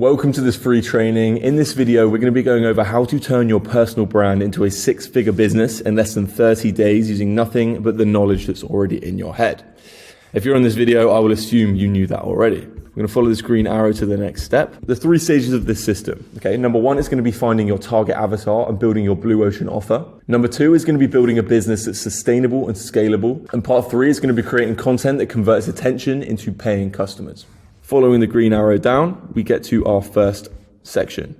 Welcome to this free training. In this video, we're going to be going over how to turn your personal brand into a six-figure business in less than 30 days using nothing but the knowledge that's already in your head. If you're on this video, I will assume you knew that already. We're going to follow this green arrow to the next step. The 3 stages of this system. Okay, number 1 is going to be finding your target avatar and building your blue ocean offer. Number 2 is going to be building a business that's sustainable and scalable. And part 3 is going to be creating content that converts attention into paying customers. Following the green arrow down, we get to our first section.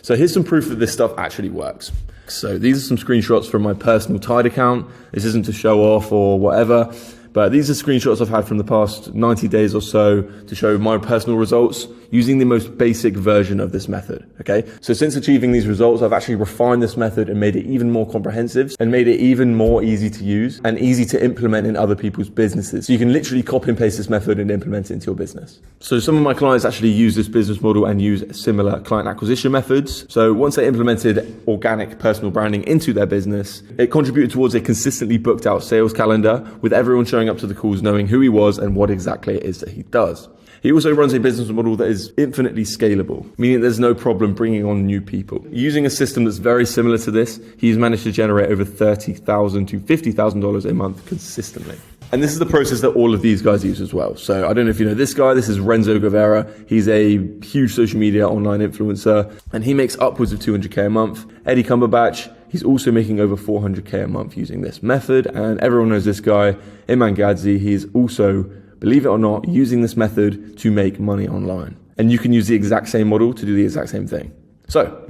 So here's some proof that this stuff actually works. So these are some screenshots from my personal Tide account. This isn't to show off or whatever, but these are screenshots I've had from the past 90 days or so to show my personal results using the most basic version of this method, okay? So since achieving these results, I've actually refined this method and made it even more comprehensive and made it even more easy to use and easy to implement in other people's businesses. So you can literally copy and paste this method and implement it into your business. So some of my clients actually use this business model and use similar client acquisition methods. So once they implemented organic personal branding into their business, it contributed towards a consistently booked out sales calendar with everyone showing up to the calls knowing who he was and what exactly it is that he does. He also runs a business model that is infinitely scalable, meaning there's no problem bringing on new people. Using a system that's very similar to this, he's managed to generate over $30,000 to $50,000 a month consistently. And this is the process that all of these guys use as well. So I don't know if you know this guy, this is Renzo Guevara. He's a huge social media online influencer and he makes upwards of 200K a month. Eddie Cumberbatch, he's also making over 400K a month using this method. And everyone knows this guy, Iman Gadzhi. He's also, believe it or not, using this method to make money online. And you can use the exact same model to do the exact same thing. So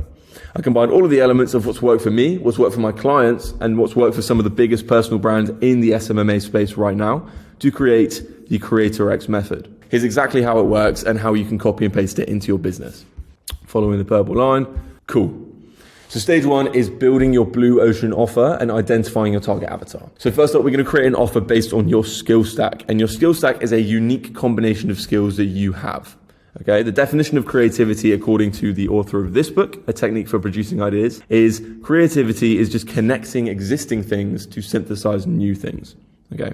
I combined all of the elements of what's worked for me, what's worked for my clients, and what's worked for some of the biggest personal brands in the SMMA space right now to create the Creator X method. Here's exactly how it works and how you can copy and paste it into your business. Following the purple line, cool. So stage 1 is building your blue ocean offer and identifying your target avatar. So first up, we're going to create an offer based on your skill stack. And your skill stack is a unique combination of skills that you have. Okay, the definition of creativity, according to the author of this book, A Technique for Producing Ideas, is creativity is just connecting existing things to synthesize new things. Okay.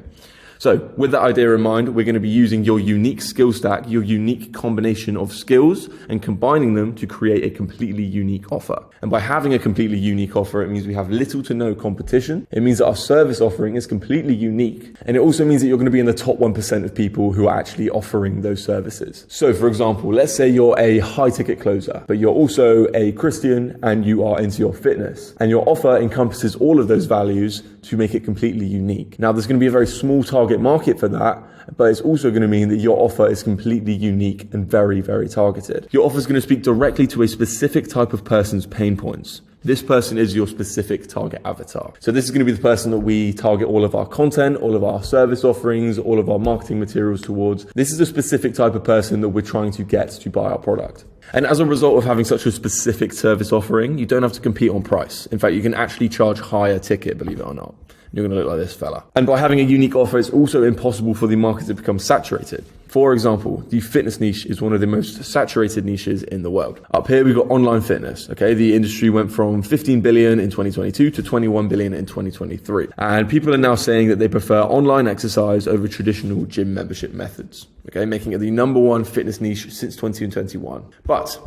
So with that idea in mind, we're going to be using your unique skill stack, your unique combination of skills and combining them to create a completely unique offer. And by having a completely unique offer, it means we have little to no competition. It means that our service offering is completely unique. And it also means that you're going to be in the top 1% of people who are actually offering those services. So for example, let's say you're a high ticket closer, but you're also a Christian and you are into your fitness. And your offer encompasses all of those values to make it completely unique. Now there's going to be a very small target market for that, but it's also going to mean that your offer is completely unique and very, very targeted. Your offer is going to speak directly to a specific type of person's pain points. This person is your specific target avatar. So this is going to be the person that we target all of our content, all of our service offerings, all of our marketing materials towards. This is a specific type of person that we're trying to get to buy our product. And as a result of having such a specific service offering, you don't have to compete on price. In fact, you can actually charge higher ticket, believe it or not. You're going to look like this fella. And by having a unique offer, it's also impossible for the market to become saturated. For example, the fitness niche is one of the most saturated niches in the world. Up here, we've got online fitness. Okay, the industry went from 15 billion in 2022 to 21 billion in 2023. And people are now saying that they prefer online exercise over traditional gym membership methods. Okay, making it the #1 fitness niche since 2021. But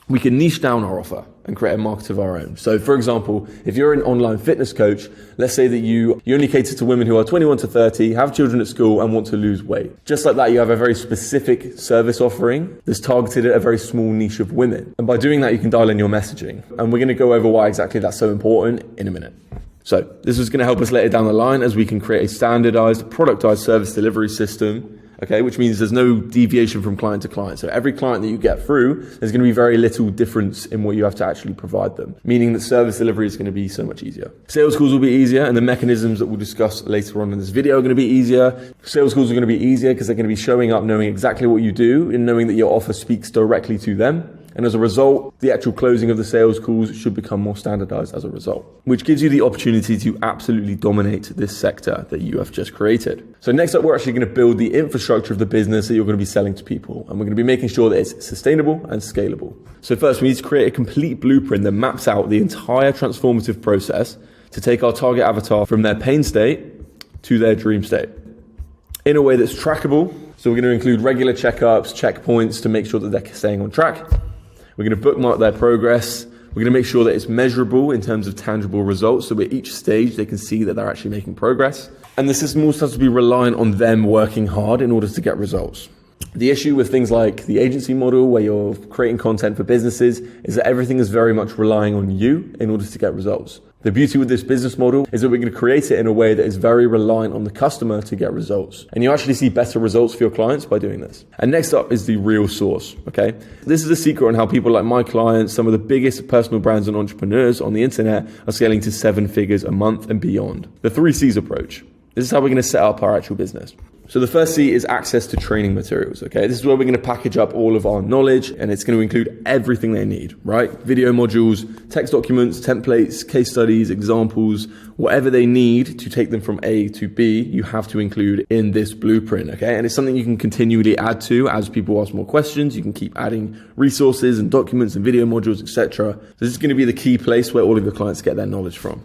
we can niche down our offer and create a market of our own. So for example, if you're an online fitness coach, let's say that you only cater to women who are 21 to 30, have children at school and want to lose weight. Just like that, you have a very specific service offering that's targeted at a very small niche of women. And by doing that, you can dial in your messaging. And we're going to go over why exactly that's so important in a minute. So this is going to help us later down the line as we can create a standardized, productized service delivery system. Okay, which means there's no deviation from client to client. So every client that you get through, there's going to be very little difference in what you have to actually provide them, meaning that service delivery is going to be so much easier. Sales calls will be easier, and the mechanisms that we'll discuss later on in this video are going to be easier. Sales calls are going to be easier because they're going to be showing up knowing exactly what you do and knowing that your offer speaks directly to them. And as a result, the actual closing of the sales calls should become more standardized as a result, which gives you the opportunity to absolutely dominate this sector that you have just created. So next up, we're actually going to build the infrastructure of the business that you're going to be selling to people. And we're going to be making sure that it's sustainable and scalable. So first, we need to create a complete blueprint that maps out the entire transformative process to take our target avatar from their pain state to their dream state in a way that's trackable, So we're going to include regular checkups, checkpoints to make sure that they're staying on track. We're going to bookmark their progress. We're going to make sure that it's measurable in terms of tangible results. So at each stage, they can see that they're actually making progress. And the system also has to be reliant on them working hard in order to get results. The issue with things like the agency model, where you're creating content for businesses, is that everything is very much relying on you in order to get results. The beauty with this business model is that we're going to create it in a way that is very reliant on the customer to get results. And you actually see better results for your clients by doing this. And next up is the real source, okay? This is a secret on how people like my clients, some of the biggest personal brands and entrepreneurs on the internet, are scaling to 7 figures a month and beyond. The 3 C's approach. This is how we're going to set up our actual business. So the first C is access to training materials, okay? This is where we're going to package up all of our knowledge, and it's going to include everything they need, right? Video modules, text documents, templates, case studies, examples, whatever they need to take them from A to B, you have to include in this blueprint, okay? And it's something you can continually add to as people ask more questions. You can keep adding resources and documents and video modules, etc. So this is going to be the key place where all of your clients get their knowledge from.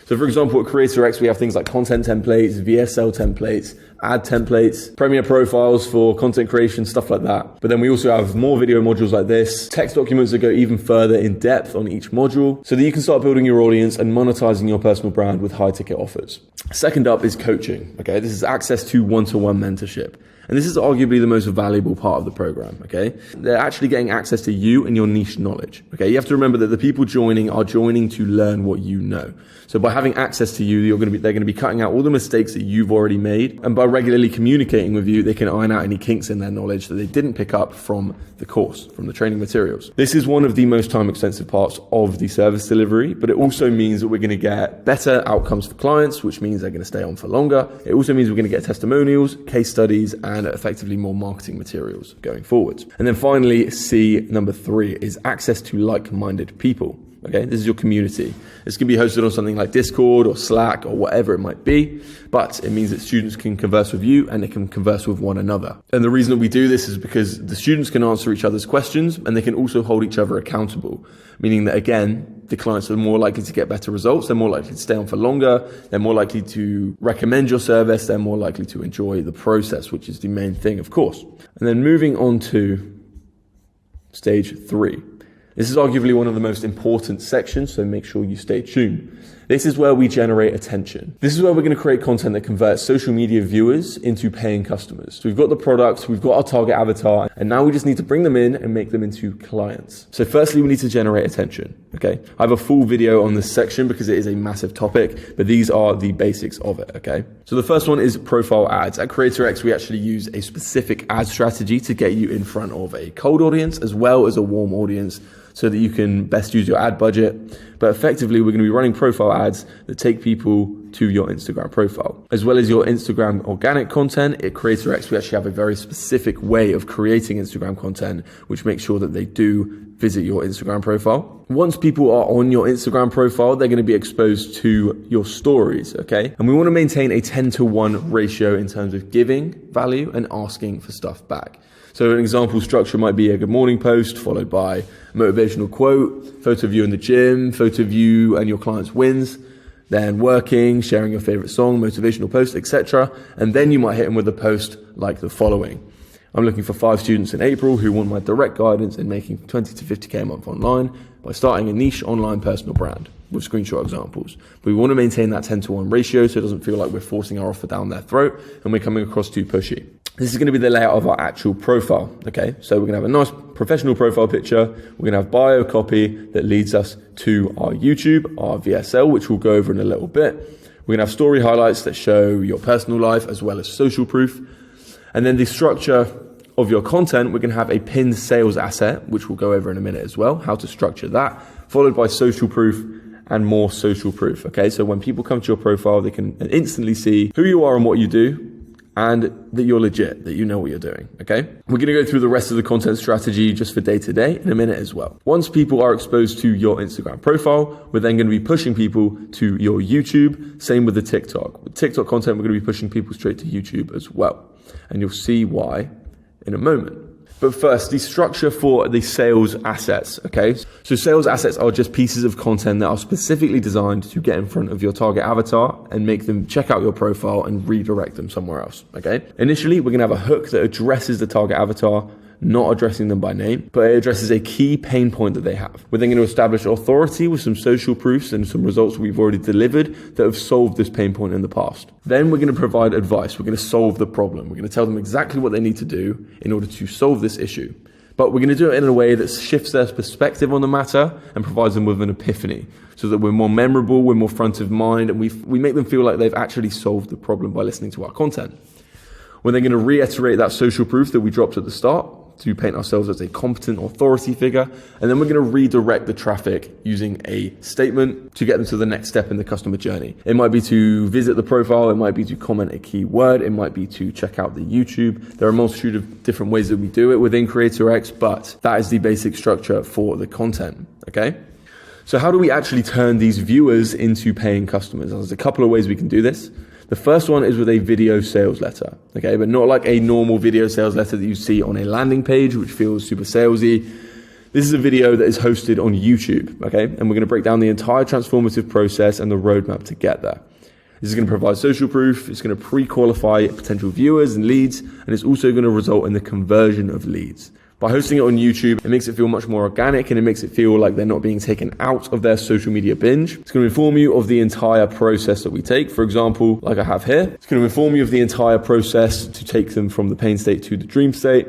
So for example, at Creator X, we have things like content templates, VSL templates, ad templates, Premiere profiles for content creation, stuff like that. But then we also have more video modules like this, text documents that go even further in depth on each module so that you can start building your audience and monetizing your personal brand with high ticket offers. Second up is coaching. Okay, this is access to one-to-one mentorship. And this is arguably the most valuable part of the program, okay? They're actually getting access to you and your niche knowledge, okay? You have to remember that the people joining are joining to learn what you know. So by having access to you, they're going to be cutting out all the mistakes that you've already made. And by regularly communicating with you, they can iron out any kinks in their knowledge that they didn't pick up from the course, from the training materials. This is one of the most time-extensive parts of the service delivery, but it also means that we're going to get better outcomes for clients, which means they're going to stay on for longer. It also means we're going to get testimonials, case studies, and effectively more marketing materials going forward. And then finally, C, number 3, is access to like-minded people. Okay, this is your community. This can be hosted on something like Discord or Slack or whatever it might be, but it means that students can converse with you and they can converse with one another. And the reason that we do this is because the students can answer each other's questions and they can also hold each other accountable, meaning that again, the clients are more likely to get better results, they're more likely to stay on for longer, they're more likely to recommend your service, they're more likely to enjoy the process, which is the main thing, of course. And then moving on to stage 3. This is arguably one of the most important sections, so make sure you stay tuned. This is where we generate attention. This is where we're going to create content that converts social media viewers into paying customers. So we've got the product, we've got our target avatar, and now we just need to bring them in and make them into clients. So firstly, we need to generate attention, okay? I have a full video on this section because it is a massive topic, but these are the basics of it, okay? So the first one is profile ads. At Creator X, we actually use a specific ad strategy to get you in front of a cold audience as well as a warm audience, so that you can best use your ad budget. But effectively, we're going to be running profile ads that take people to your Instagram profile. As well as your Instagram organic content, at Creator X, we actually have a very specific way of creating Instagram content, which makes sure that they do visit your Instagram profile. Once people are on your Instagram profile, they're going to be exposed to your stories, okay? And we want to maintain a 10-to-1 ratio in terms of giving value and asking for stuff back. So an example structure might be a good morning post followed by a motivational quote, photo of you in the gym, photo of you and your client's wins, then working, sharing your favorite song, motivational post, etc. And then you might hit them with a post like the following. I'm looking for 5 students in April who want my direct guidance in making 20 to 50K a month online by starting a niche online personal brand with screenshot examples. But we want to maintain that 10-to-1 ratio so it doesn't feel like we're forcing our offer down their throat and we're coming across too pushy. This is going to be the layout of our actual profile, okay? So we're going to have a nice professional profile picture. We're going to have bio copy that leads us to our YouTube, our VSL, which we'll go over in a little bit. We're going to have story highlights that show your personal life as well as social proof. And then the structure of your content, we're going to have a pinned sales asset, which we'll go over in a minute as well, how to structure that, followed by social proof and more social proof, okay? So when people come to your profile, they can instantly see who you are and what you do, and that you're legit, that you know what you're doing, okay? We're gonna go through the rest of the content strategy just for day to day in a minute as well. Once people are exposed to your Instagram profile, we're then gonna be pushing people to your YouTube, same with the TikTok. With TikTok content, we're gonna be pushing people straight to YouTube as well. And you'll see why in a moment. But first, the structure for the sales assets, okay? So sales assets are just pieces of content that are specifically designed to get in front of your target avatar and make them check out your profile and redirect them somewhere else, okay? Initially, we're gonna have a hook that addresses the target avatar, not addressing them by name, but it addresses a key pain point that they have. We're then going to establish authority with some social proofs and some results we've already delivered that have solved this pain point in the past. Then we're going to provide advice. We're going to solve the problem. We're going to tell them exactly what they need to do in order to solve this issue. But we're going to do it in a way that shifts their perspective on the matter and provides them with an epiphany so that we're more memorable, we're more front of mind, and we make them feel like they've actually solved the problem by listening to our content. We're then going to reiterate that social proof that we dropped at the start to paint ourselves as a competent authority figure. And then we're going to redirect the traffic using a statement to get them to the next step in the customer journey. It might be to visit the profile. It might be to comment a keyword. It might be to check out the YouTube. There are a multitude of different ways that we do it within Creator X, but that is the basic structure for the content, okay? So how do we actually turn these viewers into paying customers? There's a couple of ways we can do this. The first one is with a video sales letter, okay? But not like a normal video sales letter that you see on a landing page, which feels super salesy. This is a video that is hosted on YouTube, okay? And we're gonna break down the entire transformative process and the roadmap to get there. This is gonna provide social proof, it's gonna pre-qualify potential viewers and leads, and it's also gonna result in the conversion of leads. By hosting it on YouTube, it makes it feel much more organic and it makes it feel like they're not being taken out of their social media binge. It's going to inform you of the entire process that we take. For example, like I have here, it's going to inform you of the entire process to take them from the pain state to the dream state.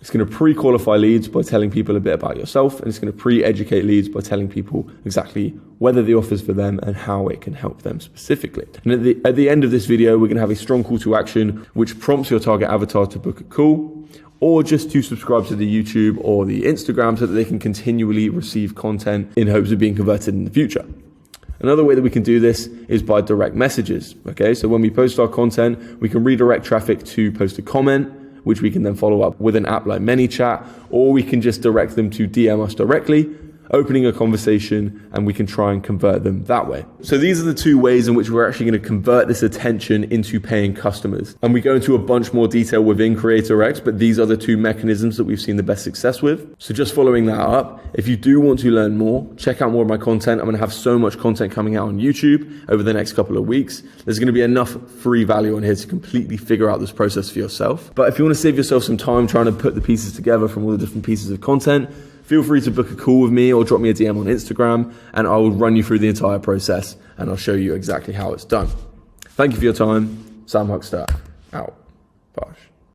It's going to pre-qualify leads by telling people a bit about yourself, and it's going to pre-educate leads by telling people exactly whether the offer's for them and how it can help them specifically. And at the end of this video, we're going to have a strong call to action, which prompts your target avatar to book a call, or just to subscribe to the YouTube or the Instagram so that they can continually receive content in hopes of being converted in the future. Another way that we can do this is by direct messages, okay? So when we post our content, we can redirect traffic to post a comment, which we can then follow up with an app like ManyChat, or we can just direct them to DM us directly, opening a conversation, and we can try and convert them that way. So these are the two ways in which we're actually going to convert this attention into paying customers. And we go into a bunch more detail within Creator X, but these are the two mechanisms that we've seen the best success with. So just following that up, if you do want to learn more, check out more of my content. I'm going to have so much content coming out on YouTube over the next couple of weeks. There's going to be enough free value on here to completely figure out this process for yourself. But if you want to save yourself some time trying to put the pieces together from all the different pieces of content, feel free to book a call with me or drop me a DM on Instagram, and I will run you through the entire process and I'll show you exactly how it's done. Thank you for your time. Sam Huckster, out. Bosh.